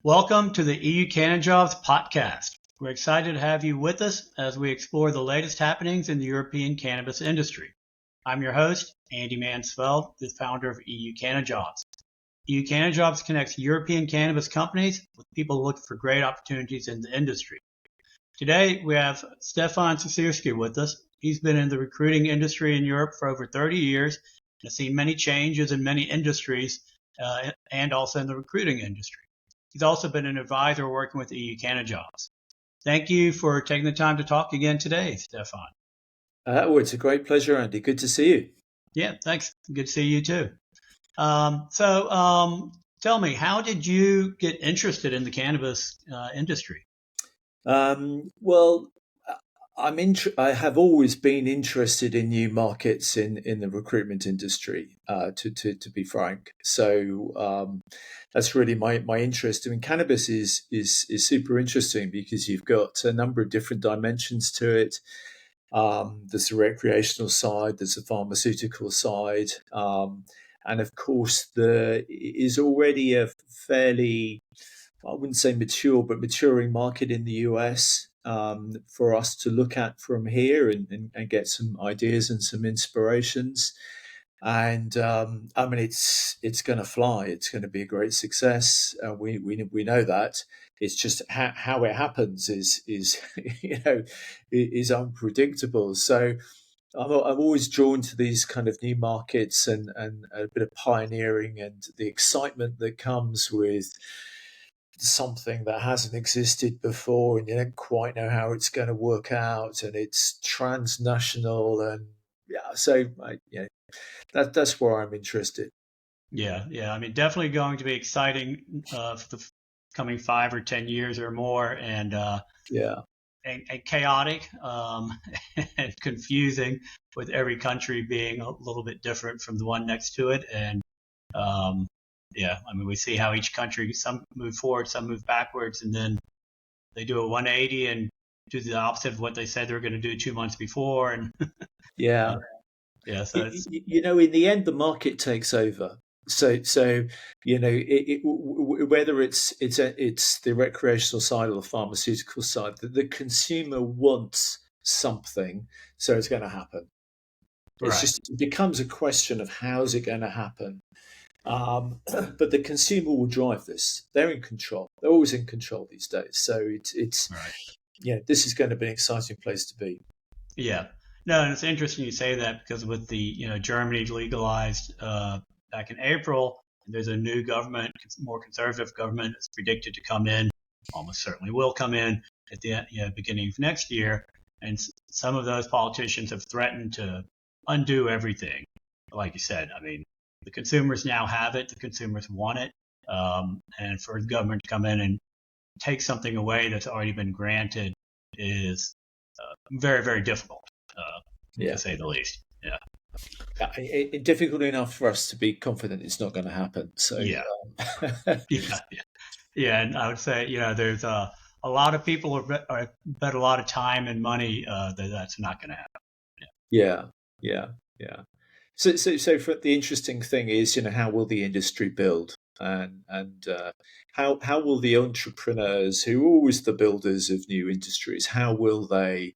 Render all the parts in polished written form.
Welcome to the EUCannajobs Potcast. We're excited to have you with us as we explore the latest happenings in the European cannabis industry. I'm your host, Andy and Stefan, the founder of EUCannajobs. EUCannajobs connects European cannabis companies with people looking for great opportunities in the industry. Today, we have Stefan with us. He's been in the recruiting industry in Europe for over 30 years and has seen many changes in many industries and also in the recruiting industry. He's also been an advisor working with EUCannajobs. Thank you for taking the time to talk again today, Stefan. It's a great pleasure, Andy. Good to see you. Yeah, thanks. Good to see you too. So tell me, how did you get interested in the cannabis industry? Well, I have always been interested in new markets in the recruitment industry, to be frank. So that's really my interest. I mean, cannabis is super interesting because you've got a number of different dimensions to it. There's the recreational side, there's the pharmaceutical side, and of course there is already a fairly, I wouldn't say mature, but maturing market in the US for us to look at from here and get some ideas and some inspirations. And I mean, it's going to fly. It's going to be a great success. We know that. It's just how it happens is is unpredictable. So I'm always drawn to these kind of new markets and a bit of pioneering and the excitement that comes with something that hasn't existed before, and you don't quite know how it's going to work out, and it's transnational, and so that's where I'm interested. Yeah. I mean, definitely going to be exciting for the coming 5 or 10 years or more, and chaotic and confusing, with every country being a little bit different from the one next to it, and I mean, we see how each country, some move forward, some move backwards, and then they do a 180 and do the opposite of what they said they were going to do 2 months before. And so in the end, the market takes over. So whether it's the recreational side or the pharmaceutical side, the consumer wants something, so it's going to happen. It's just, it becomes a question of how's it going to happen. But the consumer will drive this. They're in control. They're always in control these days. So it's this is going to be an exciting place to be. Yeah. No, and it's interesting you say that, because with the Germany legalized back in April, there's a new government, more conservative government, that's predicted to come in, almost certainly will come in at the beginning of next year, and some of those politicians have threatened to undo everything. Like you said, I mean, the consumers now have it. The consumers want it. And for the government to come in and take something away that's already been granted is very, very difficult, to say the least. Difficult enough for us to be confident it's not going to happen. So And I would say, there's a lot of people are bet a lot of time and money that's not going to happen. Yeah. So for the interesting thing is, how will the industry build, and how will the entrepreneurs, who are always the builders of new industries, how will they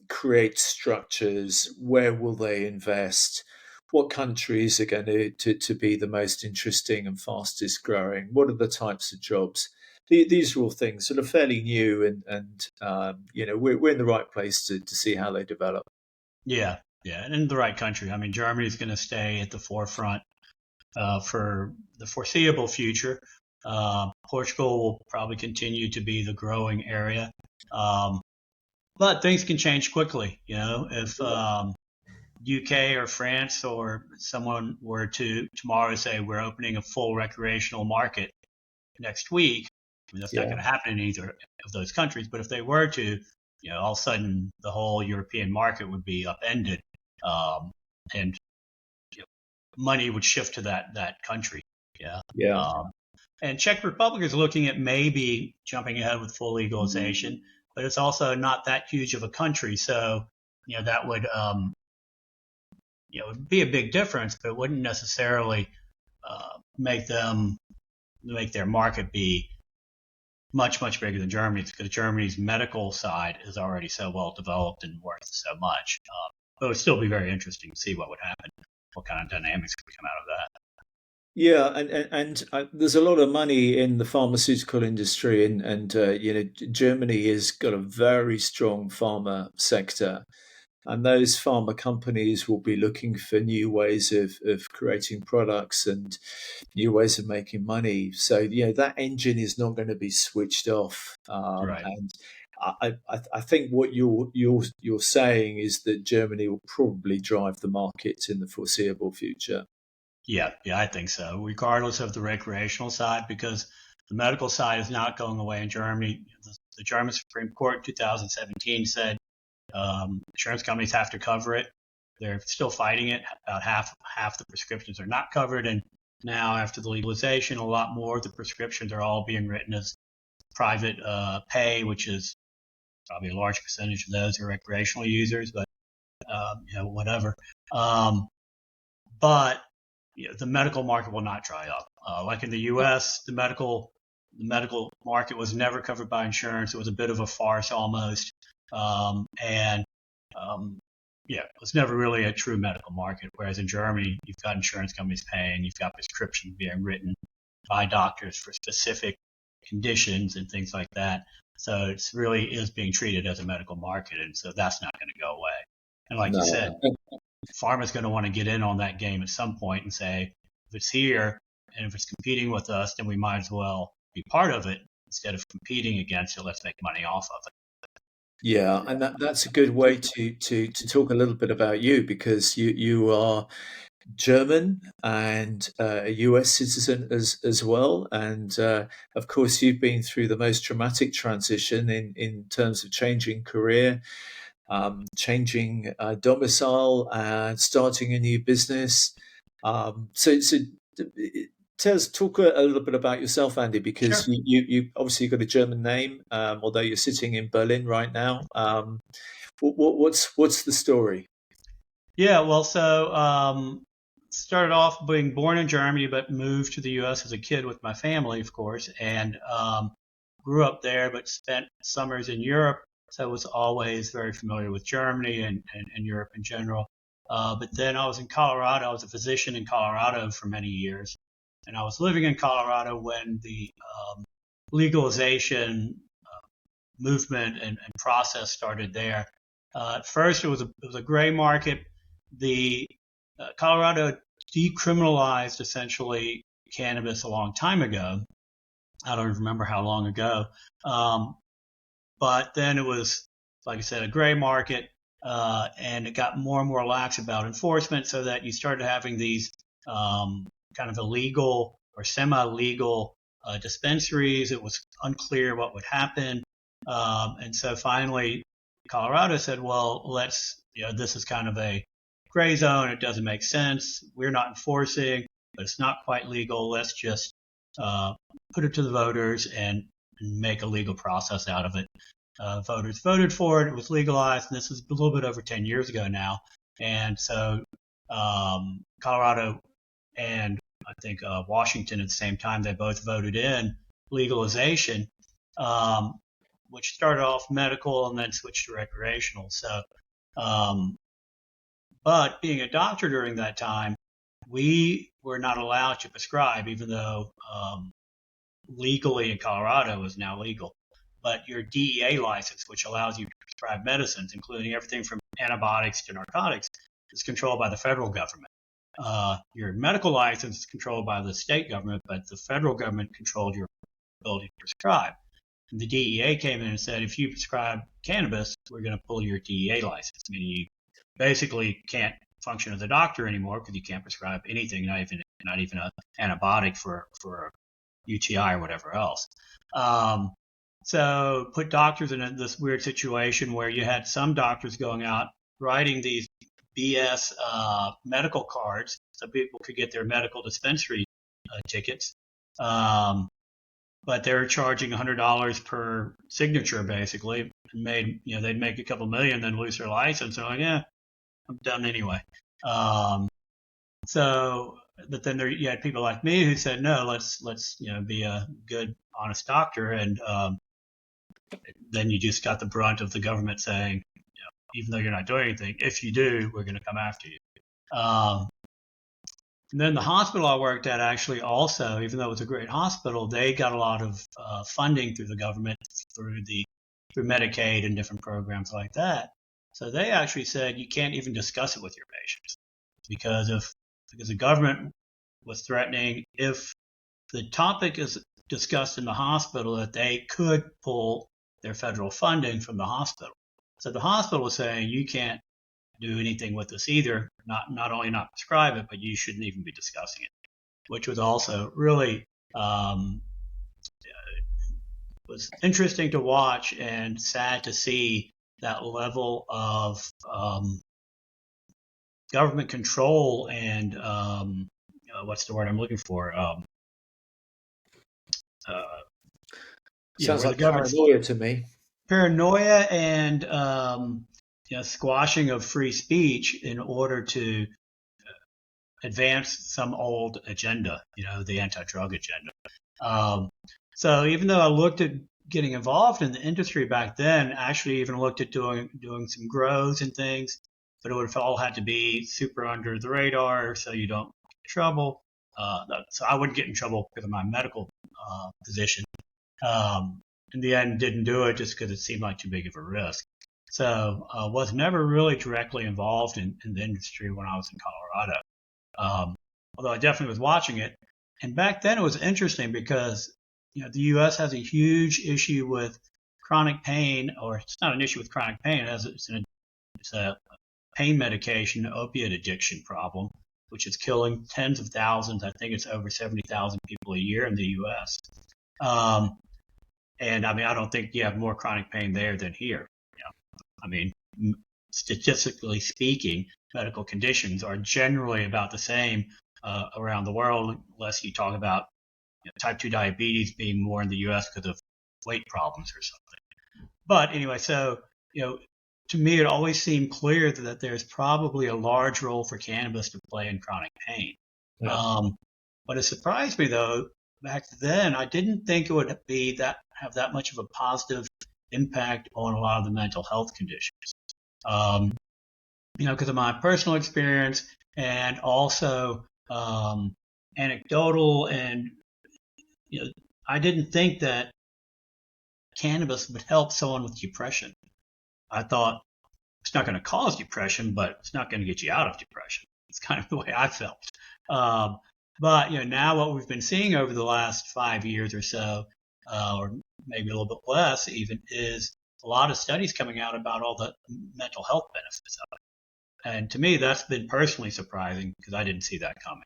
create structures? Where will they invest? What countries are going to be the most interesting and fastest growing? What are the types of jobs? These are all things sort of fairly new, and we're in the right place to see how they develop. Yeah, and in the right country. I mean, Germany is going to stay at the forefront for the foreseeable future. Portugal will probably continue to be the growing area. But things can change quickly. If UK or France or someone were to tomorrow say we're opening a full recreational market next week, I mean, that's not going to happen in either of those countries. But if they were to, all of a sudden the whole European market would be upended, and money would shift to that country. And Czech Republic is looking at maybe jumping ahead with full legalization, but it's also not that huge of a country. So, that would, it would be a big difference, but it wouldn't necessarily make them, make their market be much, much bigger than Germany's, because Germany's medical side is already so well developed and worth so much. But it would still be very interesting to see what would happen, what kind of dynamics could come out of that. Yeah, and there's a lot of money in the pharmaceutical industry, and Germany has got a very strong pharma sector, and those pharma companies will be looking for new ways of creating products and new ways of making money. So that engine is not going to be switched off, Right. and I think what you're saying is that Germany will probably drive the market in the foreseeable future. Yeah, I think so, regardless of the recreational side, because the medical side is not going away in Germany. The German Supreme Court in 2017 said insurance companies have to cover it. They're still fighting it. About half the prescriptions are not covered, and now after the legalization, a lot more of the prescriptions are all being written as private pay, which is probably a large percentage of those are recreational users, but whatever. But the medical market will not dry up. Like in the U.S., the medical market was never covered by insurance. It was a bit of a farce almost, and it was never really a true medical market. Whereas in Germany, you've got insurance companies paying, you've got prescriptions being written by doctors for specific conditions and things like that. So it really is being treated as a medical market, and so that's not going to go away. And like you said, No. pharma's going to want to get in on that game at some point and say, if it's here and if it's competing with us, then we might as well be part of it instead of competing against it. Let's make money off of it. Yeah, and that's a good way to talk a little bit about you, because you are German and a US citizen as well, and of course you've been through the most traumatic transition in terms of changing career, changing domicile, and starting a new business. So talk a little bit about yourself, Andy, because Sure. you obviously got a German name, although you're sitting in Berlin right now. What's the story? Yeah, well, so started off being born in Germany, but moved to the U.S. as a kid with my family, of course, and grew up there, but spent summers in Europe. So I was always very familiar with Germany and Europe in general. But then I was in Colorado. I was a physician in Colorado for many years. And I was living in Colorado when the legalization movement and process started there. At first, it was a gray market. The Colorado decriminalized essentially cannabis a long time ago. I don't remember how long ago, but then it was, like I said, a gray market, and it got more and more lax about enforcement, so that you started having these kind of illegal or semi-legal dispensaries. It was unclear what would happen, and so finally, Colorado said, "Well, this is kind of a gray zone. It doesn't make sense. We're not enforcing, but it's not quite legal. Let's just put it to the voters and make a legal process out of it." Voters voted for it. It was legalized, and this is a little bit over 10 years ago now. And so Colorado and I think Washington at the same time, they both voted in legalization, which started off medical and then switched to recreational. So, but being a doctor during that time, we were not allowed to prescribe, even though legally in Colorado is now legal. But your DEA license, which allows you to prescribe medicines, including everything from antibiotics to narcotics, is controlled by the federal government. Your medical license is controlled by the state government, but the federal government controlled your ability to prescribe. And the DEA came in and said, if you prescribe cannabis, we're going to pull your DEA license, meaning you basically can't function as a doctor anymore because you can't prescribe anything, not even an antibiotic for UTI or whatever else. So put doctors in this weird situation where you had some doctors going out writing these BS medical cards so people could get their medical dispensary tickets. But they were charging $100 per signature, basically. And they'd make a couple million, then lose their license. They're like, yeah, I'm done anyway. So but then you had people like me who said, no, let's be a good, honest doctor, and then you just got the brunt of the government saying, even though you're not doing anything, if you do, we're going to come after you. And then the hospital I worked at actually also, even though it was a great hospital, they got a lot of funding through the government, through Medicaid and different programs like that. So they actually said you can't even discuss it with your patients because the government was threatening if the topic is discussed in the hospital that they could pull their federal funding from the hospital. So the hospital was saying you can't do anything with this either, not only not prescribe it, but you shouldn't even be discussing it, which was also really was interesting to watch and sad to see that level of government control and what's the word I'm looking for? Sounds like paranoia to me. Paranoia and squashing of free speech in order to advance some old agenda, the anti-drug agenda. So even though I looked at getting involved in the industry back then, actually even looked at doing some grows and things, but it would have all had to be super under the radar so you don't get in trouble. So I wouldn't get in trouble because of my medical position. In the end, didn't do it just because it seemed like too big of a risk. So was never really directly involved in the industry when I was in Colorado, although I definitely was watching it. And back then it was interesting because the U.S. has a huge issue with chronic pain, or it's not an issue with chronic pain. It's a pain medication, opiate addiction problem, which is killing tens of thousands. I think it's over 70,000 people a year in the U.S. And I mean, I don't think you have more chronic pain there than here. I mean, statistically speaking, medical conditions are generally about the same around the world, unless you talk about type 2 diabetes being more in the U.S. because of weight problems or something. But anyway, so, to me, it always seemed clear that there's probably a large role for cannabis to play in chronic pain. Yeah. But it surprised me, though, back then, I didn't think it would have that much of a positive impact on a lot of the mental health conditions. Because of my personal experience and also anecdotal, and I didn't think that cannabis would help someone with depression. I thought it's not going to cause depression, but it's not going to get you out of depression. It's kind of the way I felt. But now what we've been seeing over the last 5 years or so, or maybe a little bit less even, is a lot of studies coming out about all the mental health benefits of it. And to me, that's been personally surprising because I didn't see that coming.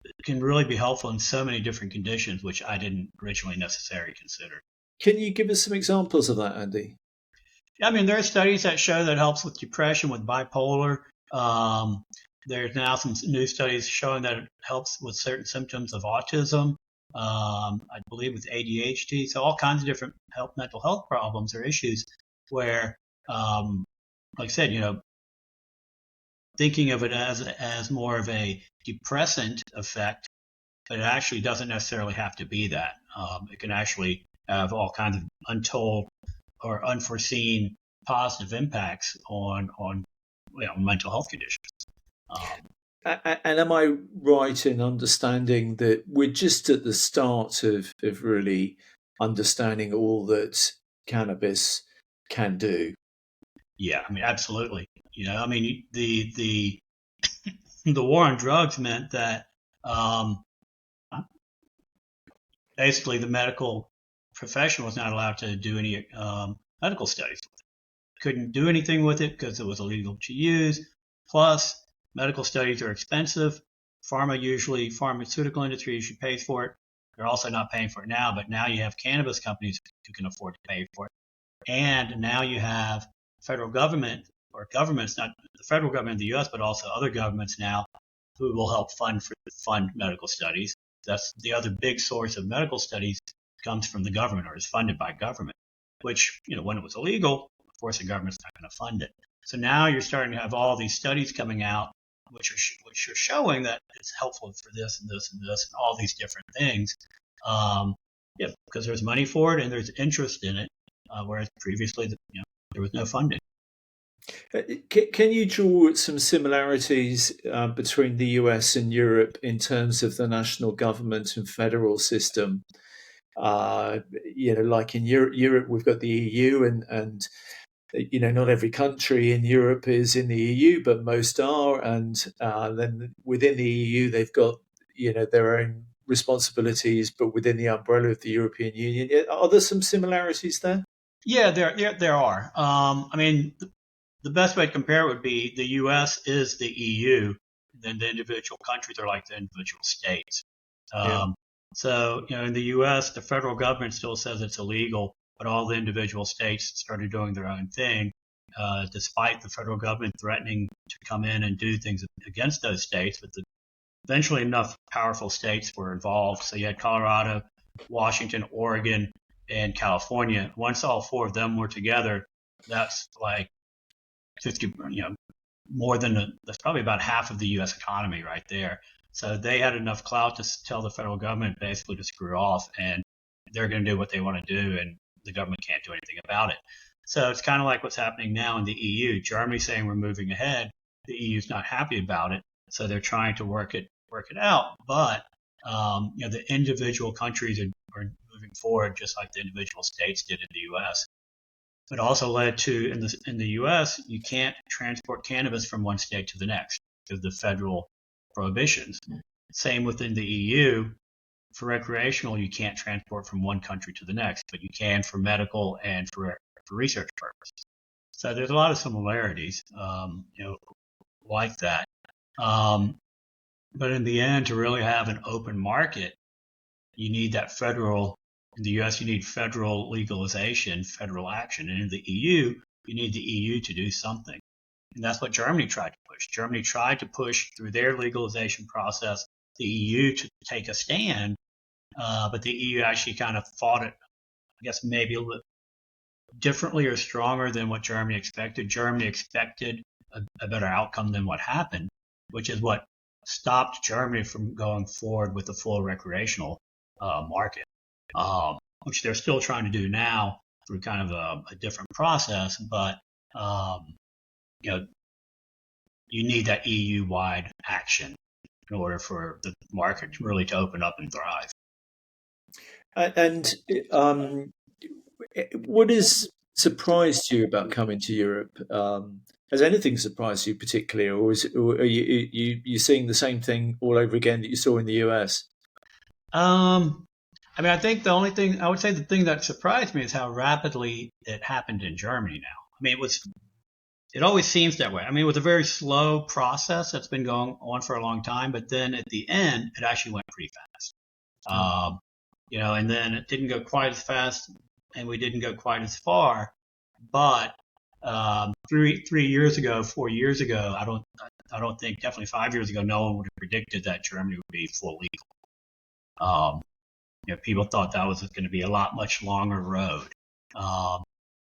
It can really be helpful in so many different conditions, which I didn't originally necessarily consider. Can you give us some examples of that, Andy? I mean, there are studies that show that it helps with depression, with bipolar. There's now some new studies showing that it helps with certain symptoms of autism, I believe with ADHD. So all kinds of different mental health problems or issues where, like I said, thinking of it as more of a depressant effect, but it actually doesn't necessarily have to be that. It can actually have all kinds of untold or unforeseen positive impacts on mental health conditions. And am I right in understanding that we're just at the start of really understanding all that cannabis can do? Yeah, I mean, absolutely. I mean, the war on drugs meant that basically the medical profession was not allowed to do any medical studies with it. Couldn't do anything with it because it was illegal to use. Plus, medical studies are expensive. Pharmaceutical industry usually pays for it. They're also not paying for it now, but now you have cannabis companies who can afford to pay for it. And now you have federal government, or governments, not the federal government in the U.S., but also other governments now who will help fund medical studies. That's the other big source of medical studies comes from the government or is funded by government, which, when it was illegal, of course, the government's not going to fund it. So now you're starting to have all these studies coming out which are showing that it's helpful for this and this and this and all these different things. Yeah, because there's money for it and there's interest in it, whereas previously, there was no funding. Can you draw some similarities between the US and Europe in terms of the national government and federal system? Like in Europe, we've got the EU, and not every country in Europe is in the EU, but most are. And then within the EU, they've got their own responsibilities, but within the umbrella of the European Union. Are there some similarities there? Yeah, there are. I mean, the best way to compare it would be the U.S. is the EU, then the individual countries are like the individual states. Yeah. So, in the U.S., the federal government still says it's illegal, but all the individual states started doing their own thing, despite the federal government threatening to come in and do things against those states. But eventually enough powerful states were involved. So you had Colorado, Washington, Oregon, and California. Once all four of them were together, that's like 50, more than that's probably about half of the U.S. economy right there. So they had enough clout to tell the federal government basically to screw off, and they're going to do what they want to do, and the government can't do anything about it. So it's kind of like what's happening now in the EU. Germany's saying we're moving ahead. The EU's not happy about it, so they're trying to work it out. But the individual countries are moving forward just like the individual states did in the U.S. It also led to in the U.S. you can't transport cannabis from one state to the next because of the federal prohibitions. Same within the EU. For recreational, you can't transport from one country to the next, but you can for medical and for research purposes. So there's a lot of similarities, like that. But in the end, to really have an open market, you need that federal. In the U.S., you need federal legalization, federal action. And in the EU, you need the EU to do something. And that's what Germany tried to push. Germany tried to push through their legalization process the EU to take a stand, but the EU actually kind of fought it, I guess, maybe a little differently or stronger than what Germany expected. Germany expected a better outcome than what happened, which is what stopped Germany from going forward with the full recreational market, which they're still trying to do now through kind of a different process. But you need that EU-wide action in order for the market really to open up and thrive. And what has surprised you about coming to Europe? Has anything surprised you particularly, or are you seeing the same thing all over again that you saw in the US? I mean, I think the thing that surprised me is how rapidly it happened in Germany now. I mean, it always seems that way. I mean, it was a very slow process that's been going on for a long time, but then at the end, it actually went pretty fast. And then it didn't go quite as fast, and we didn't go quite as far. But 3 years ago, 4 years ago, I don't think, definitely 5 years ago, no one would have predicted that Germany would be full legal. People thought that was going to be a much longer road.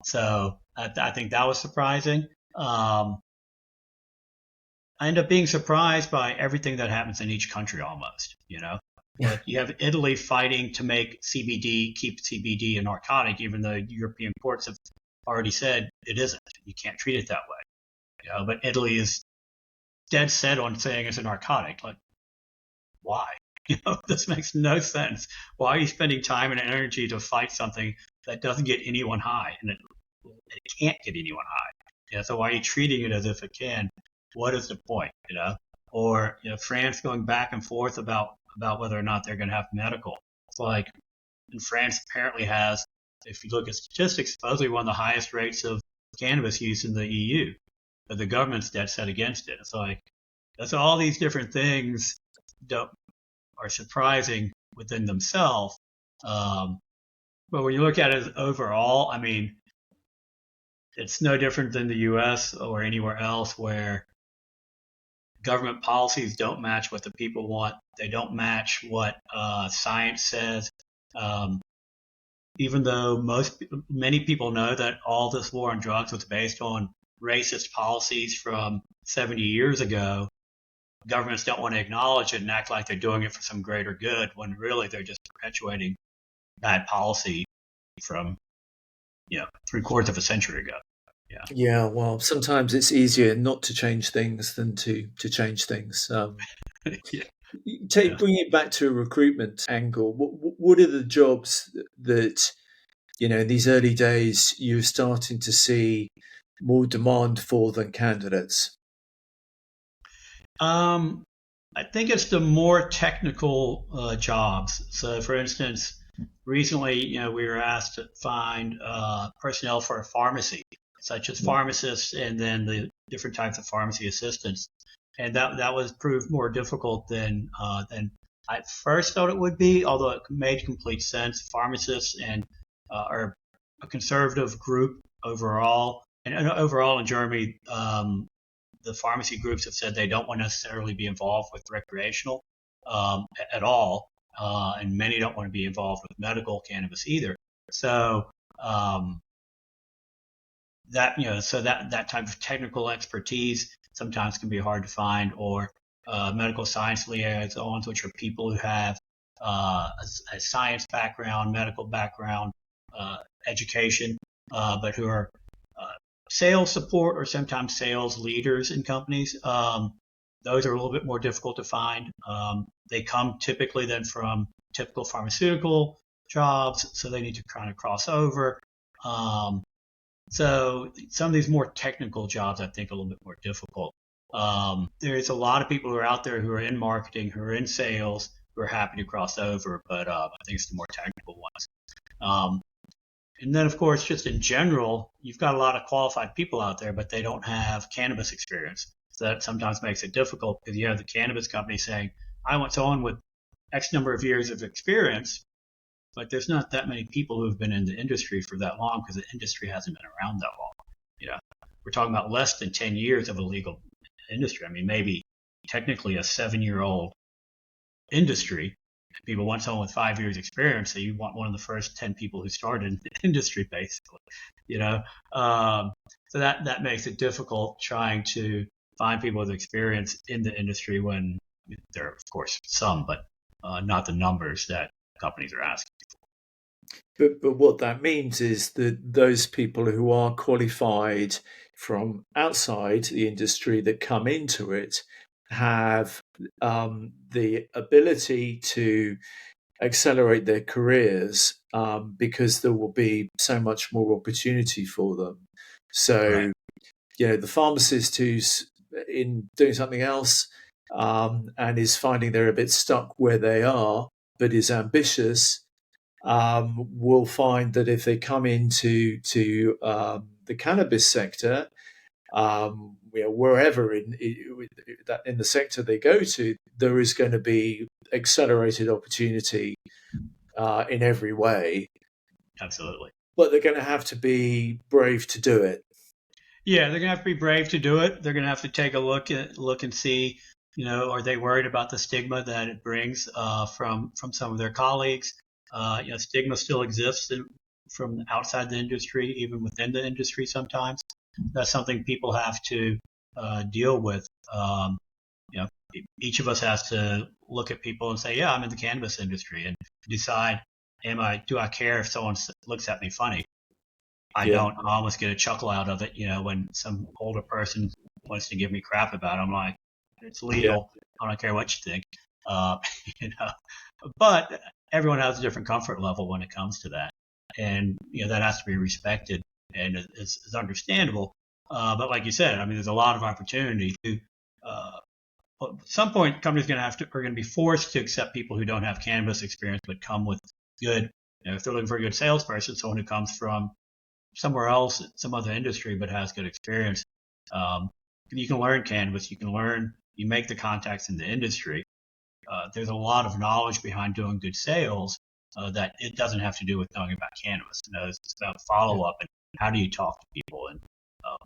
So I think that was surprising. I end up being surprised by everything that happens in each country almost, Like you have Italy fighting to keep CBD a narcotic, even though European courts have already said it isn't. You can't treat it that way. But Italy is dead set on saying it's a narcotic. Like, why? This makes no sense. Why are you spending time and energy to fight something that doesn't get anyone high? And it can't get anyone high. So why are you treating it as if it can? What is the point? Or France going back and forth about whether or not they're going to have medical. It's like, and France apparently has, if you look at statistics, supposedly one of the highest rates of cannabis use in the EU, but the government's dead set against it. It's like, that's all these different things are surprising within themselves. But when you look at it overall, I mean, it's no different than the U.S. or anywhere else where government policies don't match what the people want. They don't match what science says. Even though many people know that all this war on drugs was based on racist policies from 70 years ago, governments don't want to acknowledge it and act like they're doing it for some greater good when really they're just perpetuating bad policy from, 3/4 of a century ago. Yeah. Yeah, well, sometimes it's easier not to change things than to change things. Yeah. Bring it back to a recruitment angle. What are the jobs that, in these early days you're starting to see more demand for than candidates? I think it's the more technical jobs. So, for instance, recently, we were asked to find personnel for a pharmacy, such as pharmacists and then the different types of pharmacy assistants, and that was proved more difficult than I first thought it would be. Although it made complete sense. Pharmacists and are a conservative group overall, and overall in Germany. The pharmacy groups have said they don't want to necessarily be involved with recreational at all, and many don't want to be involved with medical cannabis either. So that type of technical expertise sometimes can be hard to find, or medical science liaisons, which are people who have a science background, medical background, education, but who are sales support or sometimes sales leaders in companies. Those are a little bit more difficult to find. They come typically then from typical pharmaceutical jobs, so they need to kind of cross over. So some of these more technical jobs, I think, are a little bit more difficult. There's a lot of people who are out there who are in marketing, who are in sales, who are happy to cross over, but I think it's the more technical ones. And then, of course, just in general, you've got a lot of qualified people out there, but they don't have cannabis experience. So that sometimes makes it difficult because you have the cannabis company saying, I want someone with X number of years of experience, but there's not that many people who've been in the industry for that long because the industry hasn't been around that long. We're talking about less than 10 years of a legal industry. I mean, maybe technically a 7-year-old industry. People want someone with 5 years experience, so you want one of the first 10 people who started in the industry, basically. So that makes it difficult trying to find people with experience in the industry when there are, of course, some, but not the numbers that companies are asking. But what that means is that those people who are qualified from outside the industry that come into it have the ability to accelerate their careers because there will be so much more opportunity for them. So, Right. The pharmacist who's in doing something else and is finding they're a bit stuck where they are, but is ambitious, will find that if they come into the cannabis sector, wherever in the sector they go to, there is going to be accelerated opportunity in every way. Absolutely. But they're going to have to be brave to do it. Yeah, they're going to have to be brave to do it. They're going to have to take a look and see, are they worried about the stigma that it brings from some of their colleagues? Stigma still exists from outside the industry, even within the industry sometimes. That's something people have to deal with. Each of us has to look at people and say, yeah, I'm in the cannabis industry, and decide, do I care if someone looks at me funny? I don't. I almost get a chuckle out of it, when some older person wants to give me crap about it. I'm like, it's legal. Yeah. I don't care what you think. But everyone has a different comfort level when it comes to that. And, that has to be respected and is understandable. But like you said, there's a lot of opportunity to, at some point, companies are going to be forced to accept people who don't have cannabis experience, but come with good, if they're looking for a good salesperson, someone who comes from somewhere else, some other industry, but has good experience. You can learn cannabis. You make the contacts in the industry. There's a lot of knowledge behind doing good sales that it doesn't have to do with knowing about cannabis. It's about follow-up and how do you talk to people, and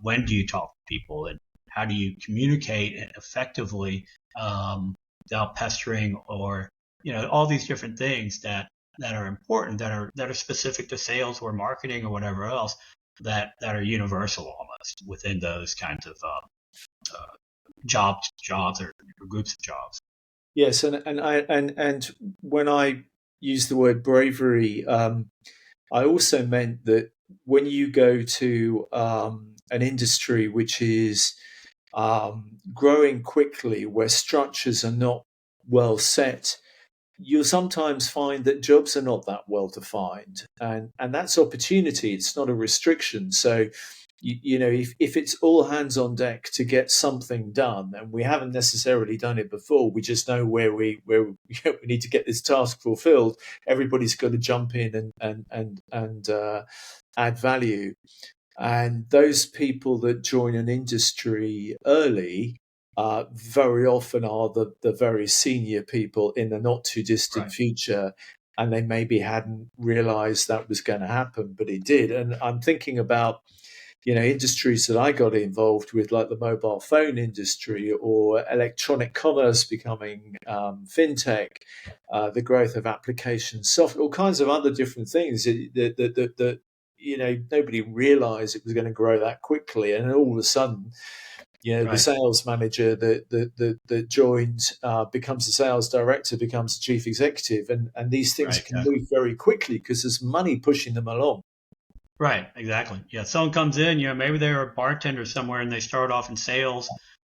when do you talk to people, and how do you communicate effectively without pestering, or all these different things that are important, that are specific to sales or marketing or whatever else, that are universal almost within those kinds of jobs or groups of jobs. Yes, and when I use the word bravery, I also meant that when you go to an industry which is growing quickly, where structures are not well set, you'll sometimes find that jobs are not that well defined, and that's opportunity. It's not a restriction. So, you know, if it's all hands on deck to get something done, and we haven't necessarily done it before, we just know where we need to get this task fulfilled. Everybody's got to jump in and add value. And those people that join an industry early very often are the very senior people in the not too distant Right. future. And they maybe hadn't realized that was going to happen, but it did. And I'm thinking about, you know, industries that I got involved with, like the mobile phone industry or electronic commerce becoming fintech, the growth of application software, all kinds of other different things that you know, nobody realized it was going to grow that quickly, and all of a sudden, you know, the Right. sales manager that joined becomes a sales director, becomes a chief executive, and these things Right. can Exactly. move very quickly because there's money pushing them along. Right. Exactly. Yeah. Someone comes in, maybe they're a bartender somewhere and they start off in sales,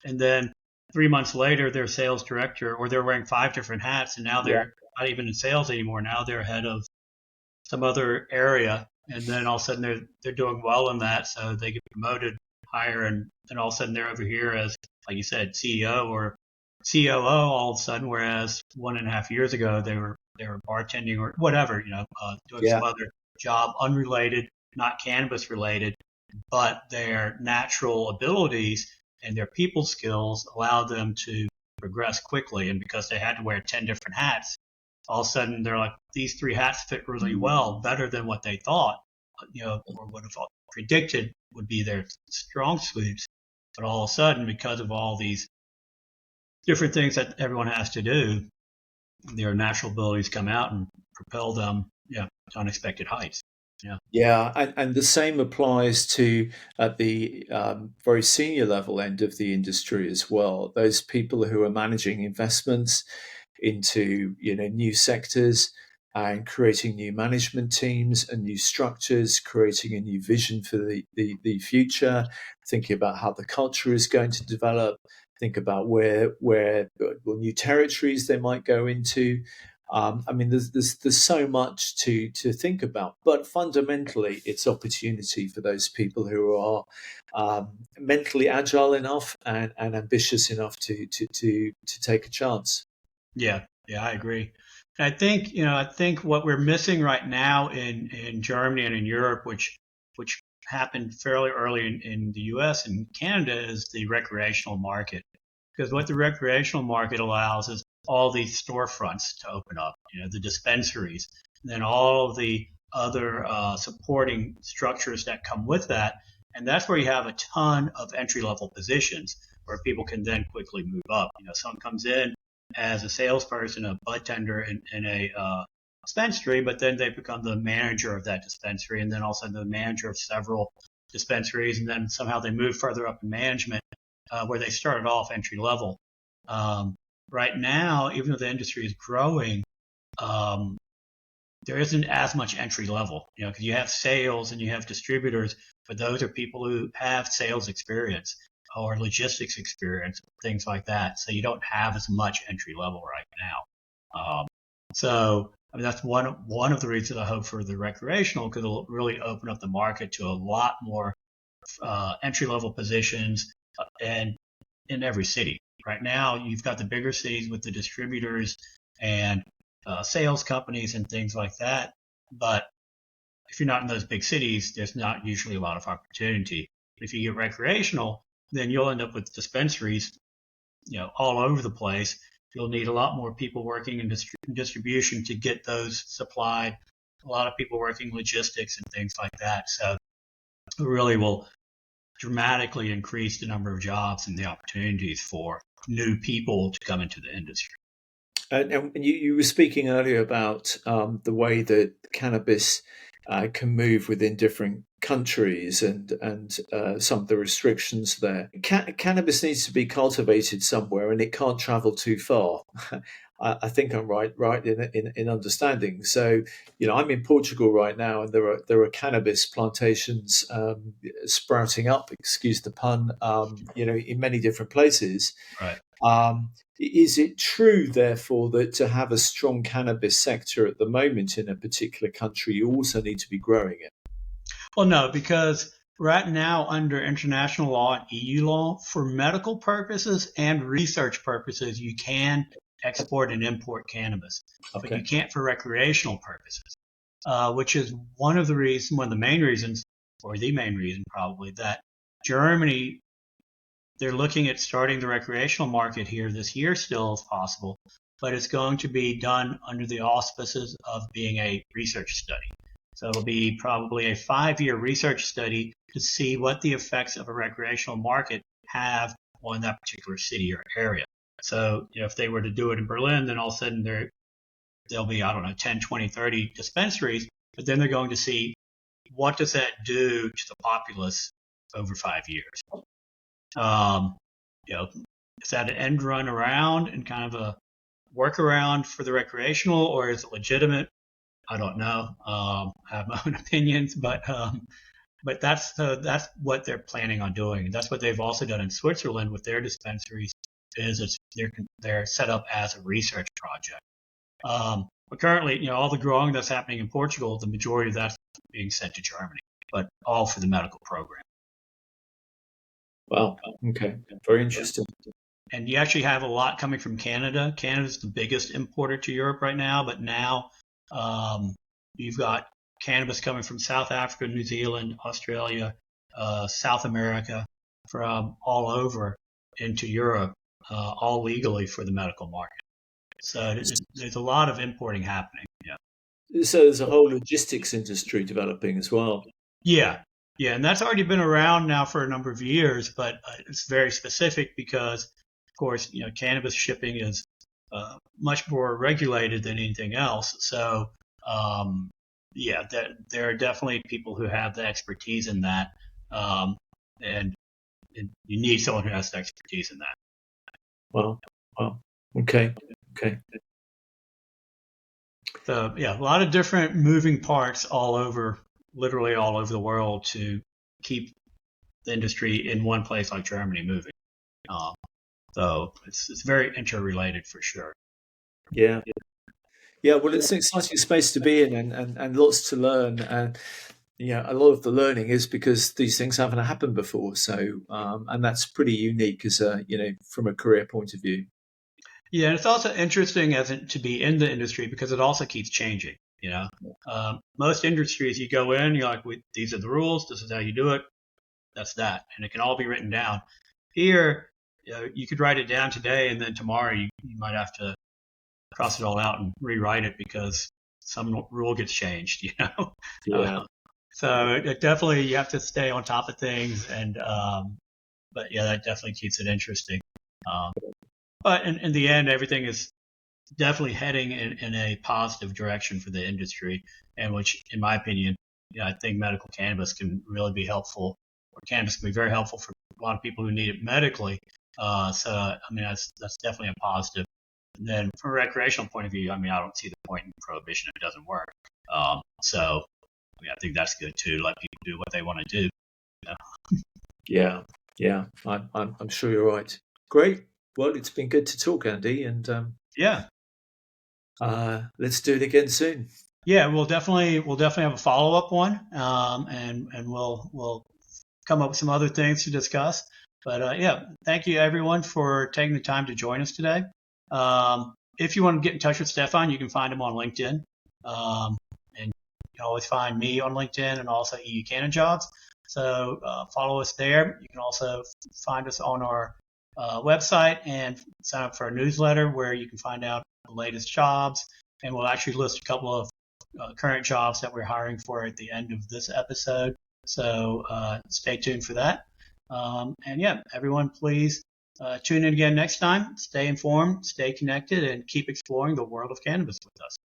and then 3 months later they're sales director, or they're wearing five different hats, and now Yeah, they're not even in sales anymore. Now they're head of some other area, and then all of a sudden they're doing well in that, so they get promoted higher, and then all of a sudden they're over here as, like you said, CEO or COO all of a sudden, whereas 1.5 years ago they were bartending or whatever, doing yeah, some other job unrelated, not cannabis related, but their natural abilities and their people skills allowed them to progress quickly. And because they had to wear 10 different hats, all of a sudden they're like, these three hats fit really well, better than what they thought, or would have predicted would be their strong suits. But all of a sudden, because of all these different things that everyone has to do, their natural abilities come out and propel them, to unexpected heights. Yeah. yeah, and the same applies to at the very senior level end of the industry as well. Those people who are managing investments into, you know, new sectors and creating new management teams and new structures, creating a new vision for the future, thinking about how the culture is going to develop, think about where well, new territories they might go into. I mean, there's so much to think about, but fundamentally, it's opportunity for those people who are mentally agile enough and ambitious enough to take a chance. Yeah, yeah, I agree. And I think what we're missing right now in Germany and in Europe, which happened fairly early in the U.S. and Canada, is the recreational market. Because what the recreational market allows is all these storefronts to open up, the dispensaries, and then all of the other supporting structures that come with that. And that's where you have a ton of entry level positions where people can then quickly move up. Someone comes in as a salesperson, a bud tender in a dispensary, but then they become the manager of that dispensary, and then also the manager of several dispensaries, and then somehow they move further up in management, where they started off entry level. Um, right now, even though the industry is growing, um, there isn't as much entry level, because you have sales and you have distributors, but those are people who have sales experience or logistics experience, things like that. So you don't have as much entry level right now. So I mean, that's one of the reasons I hope for the recreational, because it'll really open up the market to a lot more entry level positions, and in every city. Right now, you've got the bigger cities with the distributors and sales companies and things like that. But if you're not in those big cities, there's not usually a lot of opportunity. If you get recreational, then you'll end up with dispensaries, all over the place. You'll need a lot more people working in distribution to get those supplied. A lot of people working logistics and things like that. So it really will dramatically increase the number of jobs and the opportunities for new people to come into the industry. And you were speaking earlier about the way that cannabis can move within different countries and some of the restrictions there. Cannabis needs to be cultivated somewhere, and it can't travel too far. I think I'm right in understanding. So, I'm in Portugal right now, and there are cannabis plantations sprouting up. Excuse the pun. In many different places. Right. Is it true, therefore, that to have a strong cannabis sector at the moment in a particular country, you also need to be growing it? Well, no, because right now, under international law and EU law, for medical purposes and research purposes, you can export and import cannabis, but you Okay. can't for recreational purposes, which is one of the main reasons, or the main reason probably, that Germany, they're looking at starting the recreational market here this year still if possible, but it's going to be done under the auspices of being a research study. So it'll be probably a 5-year research study to see what the effects of a recreational market have on that particular city or area. So, if they were to do it in Berlin, then all of a sudden there'll be, I don't know, 10, 20, 30 dispensaries, but then they're going to see what does that do to the populace over 5 years. Is that an end run around and kind of a workaround for the recreational, or is it legitimate? I don't know. I have my own opinions, but that's what they're planning on doing. That's what they've also done in Switzerland with their dispensaries. They're set up as a research project. But currently, all the growing that's happening in Portugal, the majority of that's being sent to Germany, but all for the medical program. Wow. Okay. Very interesting. And you actually have a lot coming from Canada. Canada's the biggest importer to Europe right now, but now you've got cannabis coming from South Africa, New Zealand, Australia, South America, from all over into Europe, all legally for the medical market. So there's a lot of importing happening. Yeah. So there's a whole logistics industry developing as well. Yeah. Yeah. And that's already been around now for a number of years, but it's very specific because, of course, cannabis shipping is much more regulated than anything else. So, there are definitely people who have the expertise in that, and you need someone who has the expertise in that. Wow. Okay. So, a lot of different moving parts literally all over the world to keep the industry in one place like Germany moving. So it's very interrelated for sure. Yeah. Well, it's an exciting space to be in, and lots to learn. And a lot of the learning is because these things haven't happened before. So, and that's pretty unique from a career point of view. Yeah, and it's also interesting to be in the industry because it also keeps changing. Most industries you go in, you're like, these are the rules. This is how you do it. That's that, and it can all be written down. Here, you could write it down today, and then tomorrow you might have to cross it all out and rewrite it because some rule gets changed. Yeah. So it definitely you have to stay on top of things, and but that definitely keeps it interesting. But in the end, everything is definitely heading in a positive direction for the industry, and which, in my opinion, I think medical cannabis can really be helpful, or cannabis can be very helpful for a lot of people who need it medically. That's definitely a positive. And then from a recreational point of view, I don't see the point in prohibition if it doesn't work. I think that's good too. Let people do what they want to do. Yeah. I'm sure you're right. Great. Well, it's been good to talk, Andy, and let's do it again soon. Yeah, we'll definitely have a follow up one, and we'll come up with some other things to discuss. But thank you everyone for taking the time to join us today. If you want to get in touch with Stefan, you can find him on LinkedIn, and you can always find me on LinkedIn and also EUCannajobs. So follow us there. You can also find us on our website and sign up for our newsletter where you can find out the latest jobs. And we'll actually list a couple of current jobs that we're hiring for at the end of this episode. So stay tuned for that. Everyone, please tune in again next time. Stay informed, stay connected, and keep exploring the world of cannabis with us.